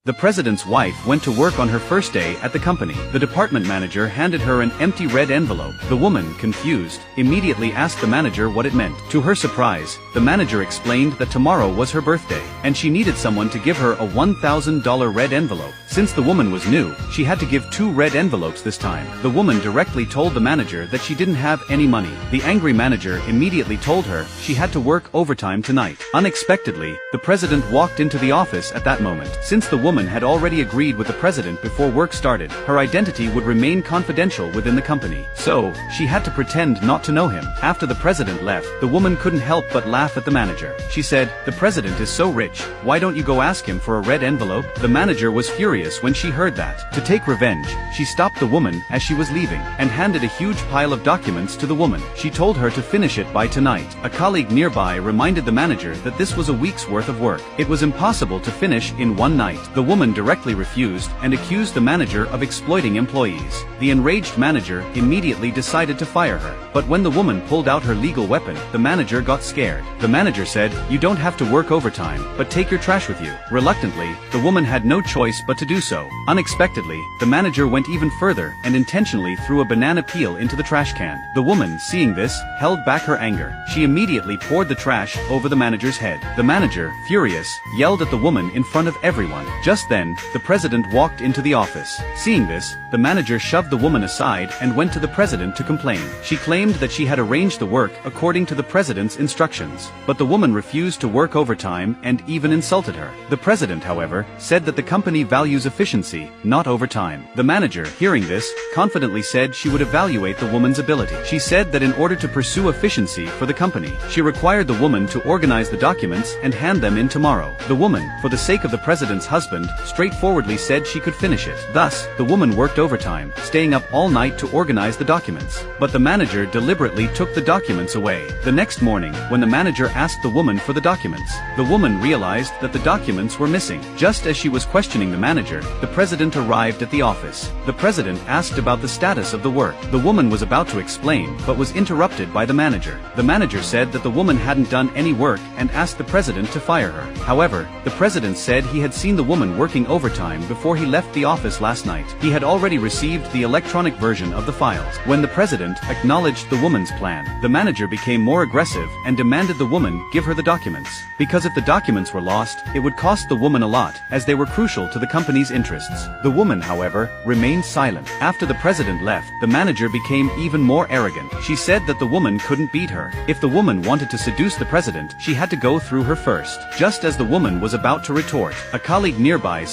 The president's wife went to work on her first day at the company. The department manager handed her an empty red envelope. The woman, confused, immediately asked the manager what it meant. To her surprise, the manager explained that tomorrow was her birthday, and she needed someone to give her a $1,000 red envelope. Since the woman was new, she had to give 2 red envelopes this time. The woman directly told the manager that she didn't have any money. The angry manager immediately told her she had to work overtime tonight. Unexpectedly, the president walked into the office at that moment. Since the woman had already agreed with the president before work started, her identity would remain confidential within the company. So, she had to pretend not to know him. After the president left, the woman couldn't help but laugh at the manager. She said, "The president is so rich, why don't you go ask him for a red envelope?" The manager was furious when she heard that. To take revenge, she stopped the woman as she was leaving, and handed a huge pile of documents to the woman. She told her to finish it by tonight. A colleague nearby reminded the manager that this was a week's worth of work. It was impossible to finish in one night. The woman directly refused and accused the manager of exploiting employees. The enraged manager immediately decided to fire her. But when the woman pulled out her legal weapon, the manager got scared. The manager said, "You don't have to work overtime, but take your trash with you." Reluctantly, the woman had no choice but to do so. Unexpectedly, the manager went even further and intentionally threw a banana peel into the trash can. The woman, seeing this, held back her anger. She immediately poured the trash over the manager's head. The manager, furious, yelled at the woman in front of everyone. Just then, the president walked into the office. Seeing this, the manager shoved the woman aside and went to the president to complain. She claimed that she had arranged the work according to the president's instructions. But the woman refused to work overtime and even insulted her. The president, however, said that the company values efficiency, not overtime. The manager, hearing this, confidently said she would evaluate the woman's ability. She said that in order to pursue efficiency for the company, she required the woman to organize the documents and hand them in tomorrow. The woman, for the sake of the president's husband, straightforwardly said she could finish it. Thus, the woman worked overtime, staying up all night to organize the documents. But the manager deliberately took the documents away. The next morning, when the manager asked the woman for the documents, the woman realized that the documents were missing. Just as she was questioning the manager, the president arrived at the office. The president asked about the status of the work. The woman was about to explain, but was interrupted by the manager. The manager said that the woman hadn't done any work and asked the president to fire her. However, the president said he had seen the woman working overtime before he left the office last night. He had already received the electronic version of the files. When the president acknowledged the woman's plan, the manager became more aggressive and demanded the woman give her the documents. Because if the documents were lost, it would cost the woman a lot, as they were crucial to the company's interests. The woman, however, remained silent. After the president left, the manager became even more arrogant. She said that the woman couldn't beat her. If the woman wanted to seduce the president, she had to go through her first. Just as the woman was about to retort, a colleague nearby